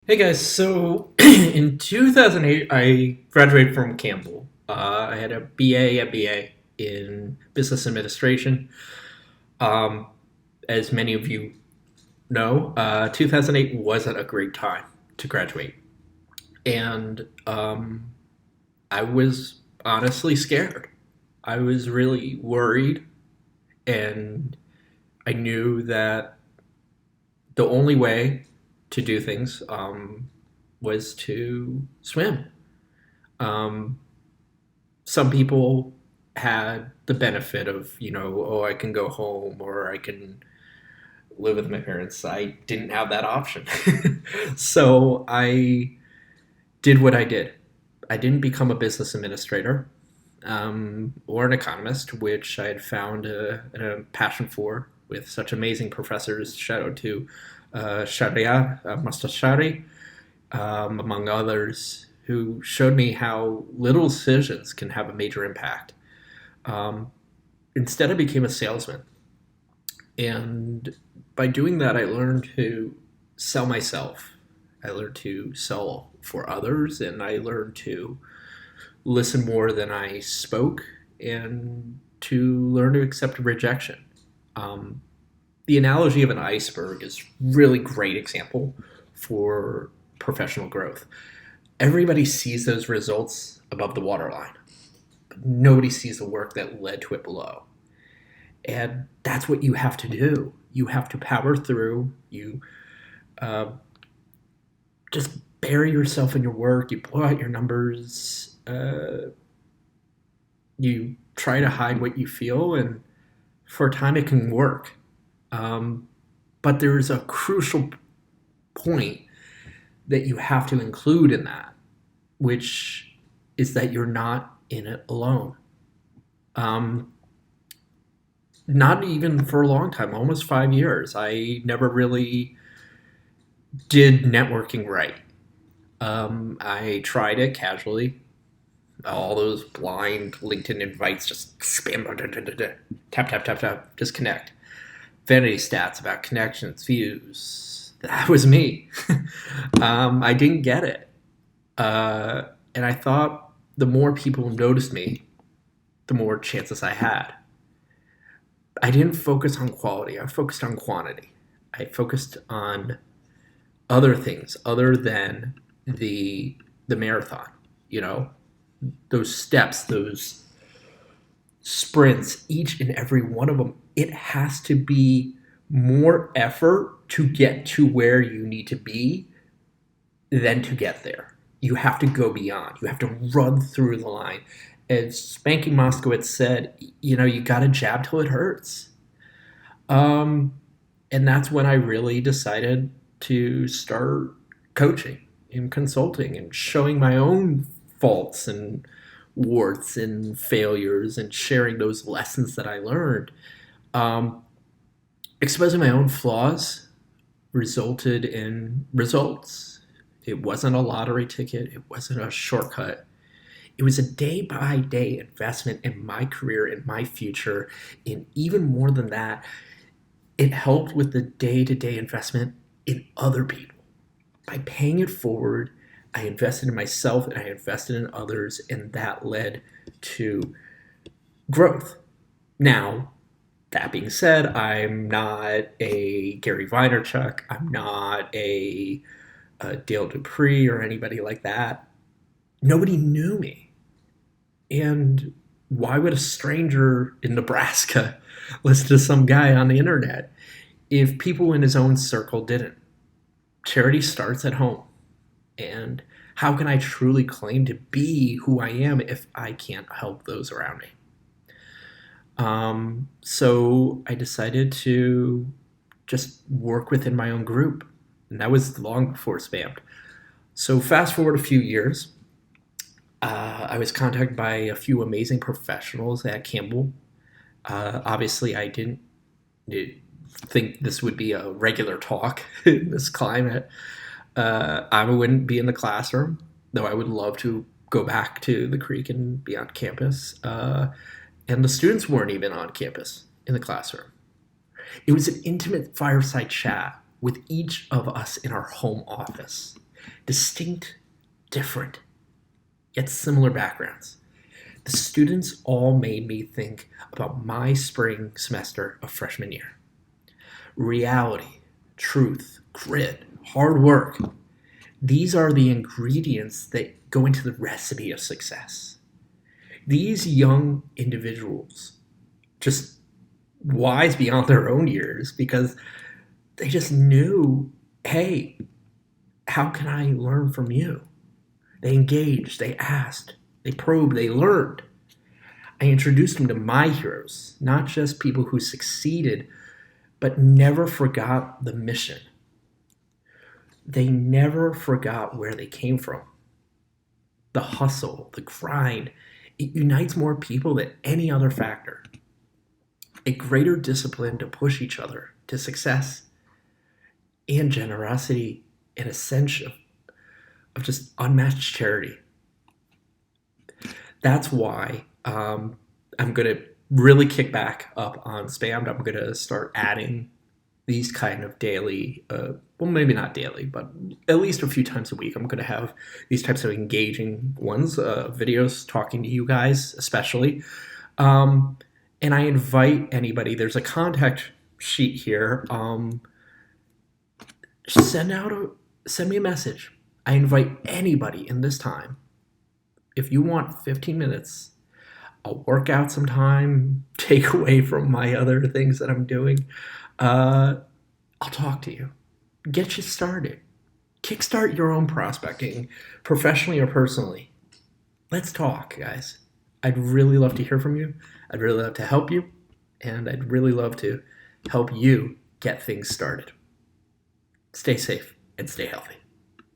Hey guys, so in 2008, I graduated from Campbell. I had a BA, MBA in business administration. Um, as many of you know, 2008 wasn't a great time to graduate. And I was honestly scared. I was really worried, and I knew that the only way to do things was to swim. Um, some people had the benefit of, oh, I can go home or I can live with my parents. I didn't have that option. So I did what I did. I didn't become a business administrator or an economist, which I had found a passion for with such amazing professors. Shout out to Shariar Mustashari, among others, who showed me how little decisions can have a major impact. Um, Instead, I became a salesman. And by doing that, I learned to sell myself. I learned to sell for others, and I learned to listen more than I spoke and to learn to accept rejection. Um, the analogy of an iceberg is really great example for professional growth. Everybody sees those results above the waterline, but nobody sees the work that led to it below. And that's what you have to do. You have to power through. You uh, just bury yourself in your work. You blow out your numbers. You try to hide what you feel, and for a time it can work. Um, but there's a crucial point that you have to include in that, which is that you're not in it alone. Um, Not even for a long time, almost 5 years. I never really did networking right. I tried it casually. All those blind LinkedIn invites, just spam, tap, tap, tap, tap, just connect. Vanity stats about connections, views. That was me. I didn't get it. And I thought the more people noticed me, the more chances I had. I didn't focus on quality, I focused on quantity. I focused on other things other than the marathon, you know, those steps, those sprints, each and every one of them, it has to be more effort to get to where you need to be than to get there. You have to go beyond. You have to run through the line. As Spanky Moskowitz said, you got to jab till it hurts. Um, and that's when I really decided to start coaching and consulting and showing my own faults and warts and failures and sharing those lessons that I learned. Um, Exposing my own flaws resulted in results. It wasn't a lottery ticket, it wasn't a shortcut. It was a day by day investment in my career, in my future, and even more than that, it helped with the day to day investment in other people. By paying it forward, I invested in myself and I invested in others, and that led to growth. Now, that being said, I'm not a Gary Vaynerchuk. I'm not a Dale Dupree or anybody like that. Nobody knew me. And why would a stranger in Nebraska listen to some guy on the internet if people in his own circle didn't? Charity starts at home. And how can I truly claim to be who I am if I can't help those around me? So I decided to just work within my own group. And that was long before Spammed. So fast forward a few years, I was contacted by a few amazing professionals at Campbell. Obviously, I didn't think this would be a regular talk in this climate. I wouldn't be in the classroom, though I would love to go back to the creek and be on campus. And the students weren't even on campus in the classroom. It was an intimate fireside chat with each of us in our home office. distinct, different, yet similar backgrounds. The students all made me think about my spring semester of freshman year. Reality, truth, grit, hard work. These are the ingredients that go into the recipe of success. These young individuals, just wise beyond their own years, because they just knew, hey, how can I learn from you? They engaged, they asked, they probed, they learned. I introduced them to my heroes, not just people who succeeded, but never forgot the mission. They never forgot where they came from. The hustle, the grind, it unites more people than any other factor. A greater discipline to push each other to success, and generosity, and a sense of just unmatched charity. That's why I'm going to really kick back up on Spammed. I'm going to start adding these kind of daily, well, maybe not daily, but at least a few times a week. I'm going to have these types of engaging ones, videos talking to you guys especially. And I invite anybody, there's a contact sheet here. Send me a message. I invite anybody in this time. If you want 15 minutes, I'll work out some time, take away from my other things that I'm doing. I'll talk to you. Get you started. Kickstart your own prospecting, professionally or personally. Let's talk, guys. I'd really love to hear from you. I'd really love to help you. And I'd really love to help you get things started. Stay safe and stay healthy.